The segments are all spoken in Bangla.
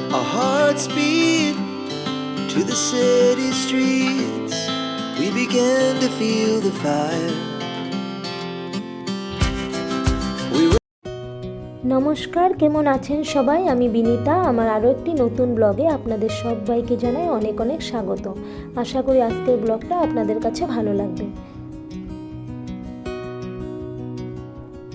Our hearts beat to the city streets. We began to feel the fire. নমস্কার, কেমন আছেন সবাই? আমি বিনীতা। আমার আরও একটি নতুন ব্লগে আপনাদের সবাইকে জানাই অনেক অনেক স্বাগত। আশা করি আজকের ব্লগটা আপনাদের কাছে ভালো লাগবে।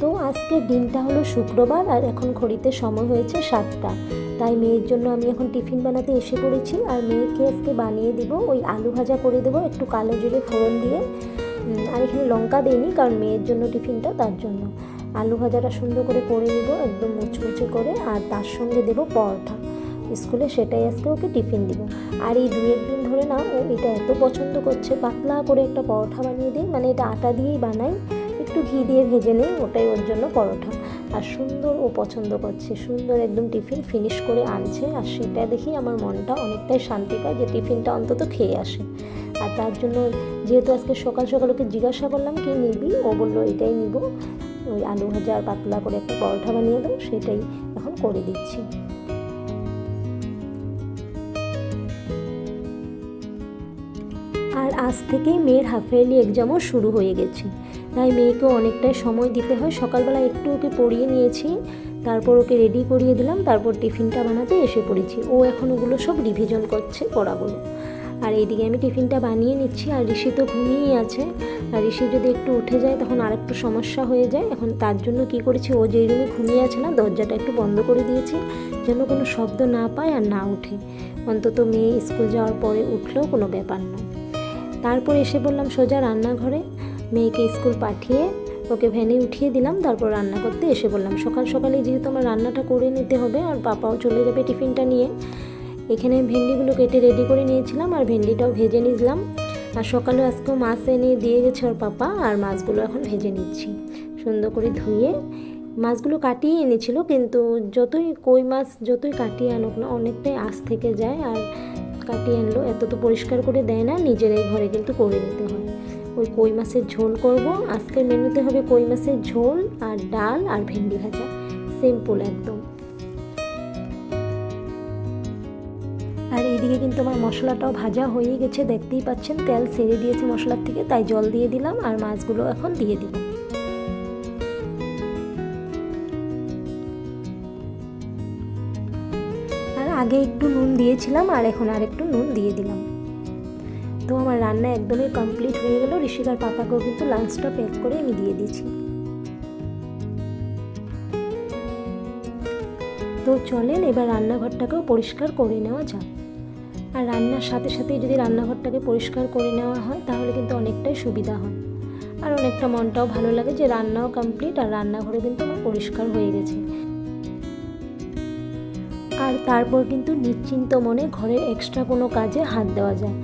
তো আজকের দিনটা হলো শুক্রবার আর এখন ঘড়িতে সময় হয়েছে 7টা। তাই মেয়ের জন্য আমি এখন টিফিন বানাতে এসে পড়েছি। আর মেয়েকে আজকে বানিয়ে দিব ওই আলু ভাজা করে দেবো একটু কালো জিরে ফোড়ন দিয়ে। আর এখানে লঙ্কা দেইনি, কারণ মেয়ের জন্য টিফিনটা, তার জন্য আলু ভাজাটা সুন্দর করে করে নিব একদম মুচমুচে করে। আর তার সঙ্গে দেব পরোটা স্কুলে, সেটাই আজকে ওকে টিফিন দিব। আর এই 2-1 দিন ধরে না ও এটা এত পছন্দ করছে, পাতলা করে একটা পরোটা বানিয়ে দিই, মানে এটা আটা দিয়েই বানাই, একটু ঘি দিয়ে ভেজে নেই, ওটাই ওর জন্য পরোটা। আর সুন্দর ও পছন্দ করছে, সুন্দর একদম টিফিন ফিনিশ করে আনছে। আর সেটা দেখি আমার মনটা অনেকটাই শান্তি পায় যে টিফিনটা অন্তত খেয়ে আসে। আর তার জন্য যেহেতু আজকে সকাল সকাল ওকে জিজ্ঞাসা করলাম কি নিবি, ও বললো এটাই নিব, ওই আলু ভাজা আর পাতলা করে একটা পরোটা বানিয়ে দাও, সেটাই এখন করে দিচ্ছি। আর আজ থেকেই মেয়ের হাফ ইয়ারলি এক্সামও শুরু হয়ে গেছে, তাই মেয়েকেও অনেকটাই সময় দিতে হয়। সকালবেলা একটু ওকে পড়িয়ে নিয়েছি, তারপর ওকে রেডি করিয়ে দিলাম, তারপর টিফিনটা বানাতে এসে পড়েছি। ও এখন ওগুলো সব রিভিশন করছে পড়াগুলো। আর এইদিকে আমি টিফিনটা বানিয়ে নিচ্ছি। আর ঋষি তো ঘুমিয়েই আছে, আর ঋষি যদি একটু উঠে যায় তখন আর একটু সমস্যা হয়ে যায়। এখন তার জন্য কি করেছি, ও যেই রুমে ঘুমিয়ে আছে না, দরজাটা একটু বন্ধ করে দিয়েছি যেন কোনো শব্দ না পায় আর না উঠে। অন্তত মেয়ে স্কুল যাওয়ার পরে উঠলেও কোনো ব্যাপার না। তারপর এসে বললাম সোজা রান্নাঘরে, মেয়েকে স্কুল পাঠিয়ে ওকে ভ্যানে উঠিয়ে দিলাম, তারপর রান্না করতে এসে বললাম। সকাল সকালে যেহেতু আমার রান্নাটা করে নিতে হবে আর পাপাও চলে যাবে টিফিনটা নিয়ে, এখানে ভেন্ডিগুলো কেটে রেডি করে নিয়েছিলাম আর ভেন্ডিটাও ভেজে নিলাম। আর সকালে আজকেও মাছ এনে দিয়ে গেছে ওর পাপা, আর মাছগুলো এখন ভেজে নিচ্ছি সুন্দর করে ধুয়ে। মাছগুলো কাটিয়ে এনেছিল, কিন্তু যতই কই মাছ যতই কাটিয়ে আনুক না, অনেকটাই আঁশ থেকে যায়। আর কাটিয়ে আনলো এত তো পরিষ্কার করে দেয় না, নিজেরাই ঘরে কিন্তু করে নিতে হয়। ওই কই মাছের ঝোল করব আজকের মেনুতে, হবে কই মাছের ঝোল আর ডাল আর ভেন্ডি ভাজা, সিম্পল একদম। আর এইদিকে কিন্তু আমার মশলাটাও ভাজা হয়ে গেছে, দেখতেই পাচ্ছেন তেল ছেড়ে দিয়েছে মশলার থেকে, তাই জল দিয়ে দিলাম আর মাছগুলো এখন দিয়ে দিব। আর আগে একটু নুন দিয়েছিলাম আর এখন আর একটু নুন দিয়ে দিলাম। তো আমার রান্না একদমই কমপ্লিট হয়ে গেল। ঋষিকার পাপাকেও কিন্তু লাঞ্চটা প্যাক করে আমি দিয়ে দিয়েছি। তো চলেন এবার রান্নাঘরটাকেও পরিষ্কার করে নেওয়া যাক। আর রান্নার সাথে সাথেই যদি রান্নাঘরটাকে পরিষ্কার করে নেওয়া হয় তাহলে কিন্তু অনেকটাই সুবিধা হয়, আর অনেকটা মনটাও ভালো লাগে যে রান্নাও কমপ্লিট আর রান্নাঘরে কিন্তু আমার পরিষ্কার হয়ে গেছে। আর তারপর কিন্তু নিশ্চিন্ত মনে ঘরের এক্সট্রা কোনো কাজে হাত দেওয়া যায়।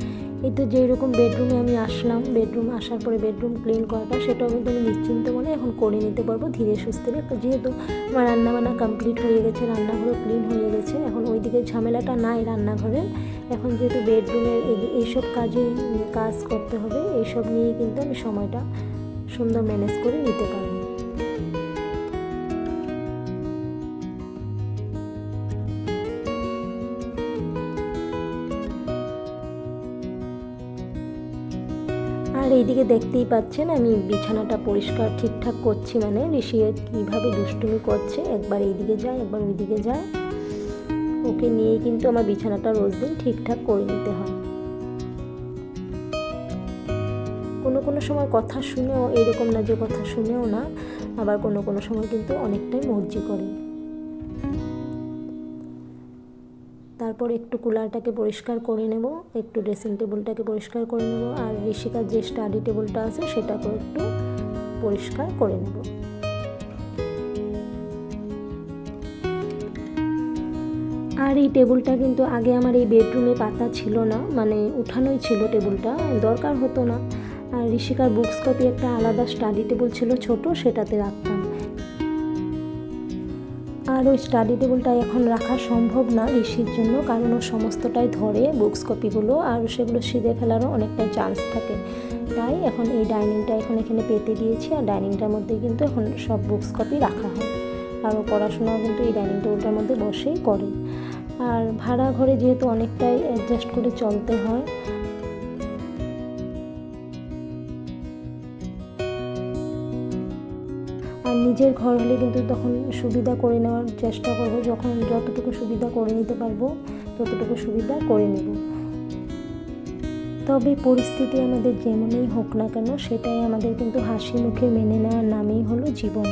এই তো যেই রকম বেডরুমে আমি আসলাম, বেডরুমে আসার পরে বেডরুম ক্লিন করাটা, সেটাও কিন্তু আমি নিশ্চিন্ত মনে এখন করে নিতে পারবো ধীরে সুস্থে। যেহেতু আমার রান্নাবান্না কমপ্লিট হয়ে গেছে, রান্নাঘরও ক্লিন হয়ে গেছে, এখন ওইদিকে ঝামেলাটা নাই রান্নাঘরে। এখন যেহেতু বেডরুমের এইসব কাজ করতে হবে, এইসব নিয়ে কিন্তু আমি সময়টা সুন্দর ম্যানেজ করে নিতে পারবো। আর এইদিকে দেখতেই পাচ্ছেন আমি বিছানাটা পরিষ্কার ঠিকঠাক করছি, মানে ঋষি কীভাবে দুষ্টুমি করছে, একবার এইদিকে যায় একবার ওইদিকে যায়, ওকে নিয়েই কিন্তু আমার বিছানাটা রোজ দিন ঠিকঠাক করে নিতে হয়। কোনো সময় কথা শুনেও এরকম না যে কথা শুনেও না, আবার কোনো সময় কিন্তু অনেকটাই মর্জি করে। তারপর একটু কুলারটাকে পরিষ্কার করে নেব, একটু ড্রেসিং টেবিলটাকে পরিষ্কার করে নেব, আর ঋষিকার যে স্টাডি টেবিলটা আছে সেটাকেও একটু পরিষ্কার করে নেব। আর এই টেবিলটা কিন্তু আগে আমার এই বেডরুমে পাতা ছিল না, মানে উঠানোই ছিল টেবিলটা, দরকার হতো না। আর ঋষিকার বুকস কপি একটা আলাদা স্টাডি টেবিল ছিল ছোট, সেটাতে রাখতাম। আর ওই স্টাডি টেবিলটা এখন রাখা সম্ভব না ঋষির জন্য, কারণ ও সমস্তটাই ধরে বুকস কপিগুলো, আর সেগুলো ছিঁড়ে ফেলারও অনেকটাই চান্স থাকে। তাই এখন এই ডাইনিংটা এখন এখানে পেতে দিয়েছি, আর ডাইনিংটার মধ্যে কিন্তু এখন সব বুকস কপি রাখা হয়। আর ও পড়াশোনাও কিন্তু এই ডাইনিং টেবিলটার মধ্যে বসেই করে। আর ভাড়া ঘরে যেহেতু অনেকটাই অ্যাডজাস্ট করে চলতে হয়। আর নিজের ঘর হলে কিন্তু তখন সুবিধা করে নেওয়ার চেষ্টা করব, যখন যতটুকু সুবিধা করে নিতে পারবো ততটুকু সুবিধা করে নেব। তবে পরিস্থিতি আমাদের যেমনই হোক না কেন সেটাই আমাদের কিন্তু হাসি মুখে মেনে নেওয়ার নামই হলো জীবন।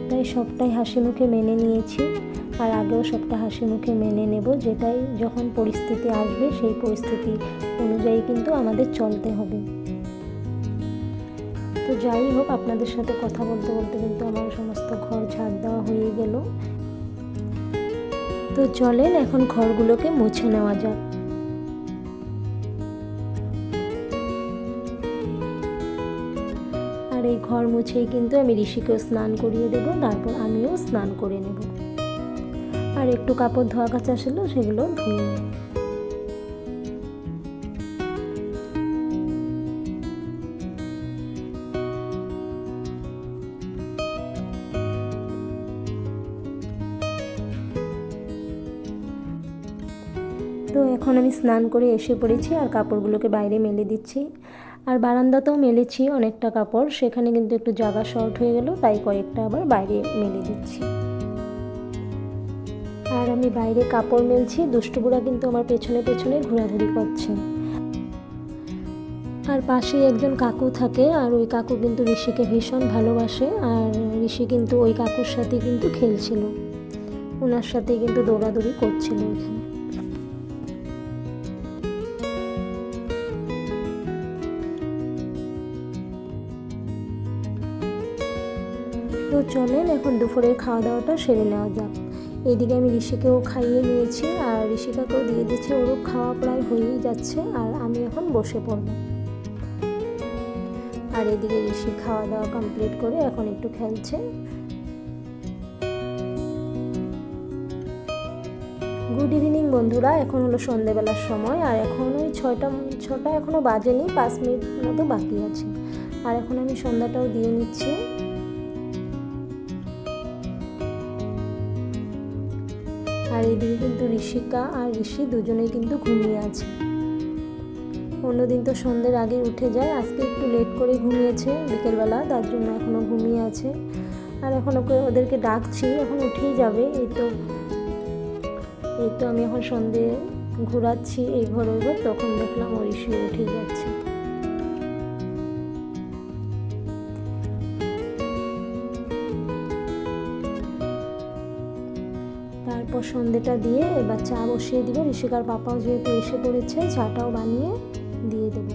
তাই সবটাই হাসি মুখে মেনে নিয়েছি, আর আগেও সবটা হাসি মুখে মেনে নেব। যেটাই যখন পরিস্থিতি আসবে সেই পরিস্থিতি অনুযায়ী কিন্তু আমাদের চলতে হবে। তো যাই হোক, আপনাদের সাথে কথা বলতে বলতে কিন্তু আমার সমস্ত ঘর ঝাড় দেওয়া হয়ে গেল। তো চলেন এখন ঘরগুলোকে মুছে নেওয়া যাক। আর এই ঘর মুছেই কিন্তু আমি ঋষিকেও স্নান করিয়ে দেবো, তারপর আমিও স্নান করে নেব। আর একটু কাপড় ধোয়া কাচা ছিল সেগুলো ধুয়ে নেব। তো এখন আমি স্নান করে এসে পড়েছি আর কাপড়গুলোকে বাইরে মেলে দিচ্ছি। আর বারান্দাতেও মেলেছি অনেকটা কাপড়, সেখানে কিন্তু একটু জায়গা শর্ট হয়ে গেল, তাই কয়েকটা আবার বাইরে মেলে দিচ্ছি। আর আমি বাইরে কাপড় মেলছি, দুষ্টুবুড়া কিন্তু আমার পেছনে পেছনে ঘোরাঘুরি করছে। আর পাশেই একজন কাকু থাকে, আর ওই কাকু কিন্তু ঋষিকে ভীষণ ভালোবাসে। আর ঋষি কিন্তু ওই কাকুর সাথে কিন্তু খেলছিল, ওনার সাথে কিন্তু দৌড়াদৌড়ি করছিল এখানে। তো চলেন এখন দুপুরের খাওয়া দাওয়াটা সেরে নেওয়া যাক। এইদিকে আমি ঋষিকেও খাইয়ে নিয়েছি আর ঋষিকাকেও দিয়ে দিচ্ছি, ওরও খাওয়া প্রায় হয়েই যাচ্ছে। আর আমি এখন বসে পড়ব। আর এদিকে ঋষি খাওয়া দাওয়া কমপ্লিট করে এখন একটু খেলছে। গুড ইভিনিং বন্ধুরা, এখন হলো সন্ধেবেলার সময়। আর এখন ওই ছটা এখনও বাজেনি, 5 মিনিট মতো বাকি আছে। আর এখন আমি সন্ধ্যাটাও দিয়ে নিচ্ছি। আর এদিকে কিন্তু ঋষিকা আর ঋষি দুজনেই কিন্তু ঘুমিয়ে আছে। অন্যদিন তো সন্ধ্যের আগে উঠে যায়, আজকে একটু লেট করে ঘুমিয়েছে বিকেলবেলা, তার জন্য এখনও ঘুমিয়ে আছে। আর এখন ওদেরকে ডাকছি, এখন উঠেই যাবে। এই তো আমি এখন সন্ধ্যে ঘোরাচ্ছি এই ঘর ওই ঘর, তখন দেখলাম ও ঋষি উঠেই যাচ্ছে। তারপর সন্ধ্যেটা দিয়ে এবার চা বসিয়ে দিব। ঋষিকার পাপাও যেহেতু এসে পড়েছে, চাটাও বানিয়ে দিয়ে দেব।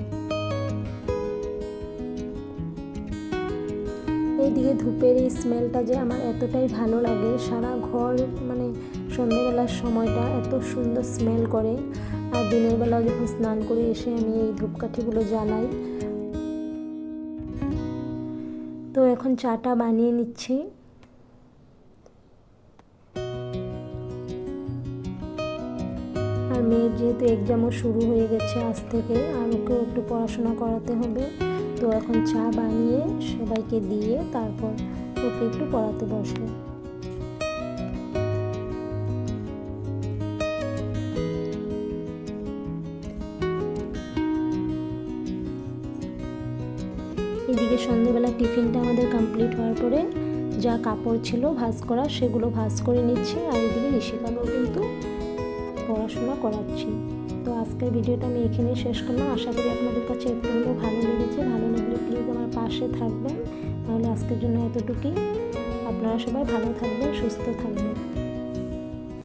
এইদিকে ধূপের এই স্মেলটা যে আমার এতটাই ভালো লাগে, সারা ঘর মানে সন্ধ্যেবেলার সময়টা এত সুন্দর স্মেল করে। আর দিনের বেলাও যখন স্নান করে এসে আমি এই ধূপকাঠিগুলো জ্বালাই। তো এখন চাটা বানিয়ে নিচ্ছি। আর মেয়ের যেহেতু এক্সামও শুরু হয়ে গেছে আজ থেকে, আর ওকেও একটু পড়াশোনা করাতে হবে। তো এখন চা বানিয়ে সবাইকে দিয়ে তারপর ওকে একটু পড়াতে বসবো। এদিকে সন্ধ্যেবেলা টিফিনটা আমাদের কমপ্লিট হওয়ার পরে যা কাপড় ছিল ভাঁজ করা সেগুলো ভাঁজ করে নিচ্ছি। আর এদিকে ঋষিকাকেও কিন্তু পড়াশোনা করাচ্ছি। তো আজকের ভিডিওটা আমি এখানেই শেষ করলাম। আশা করি আপনাদের কাছে একটু হলেও ভালো লেগেছে। ভালো লাগলে প্লিজ আমার পাশে থাকবেন। তাহলে আজকের জন্য এতটুকুই। আপনারা সবাই ভালো থাকবেন, সুস্থ থাকবেন।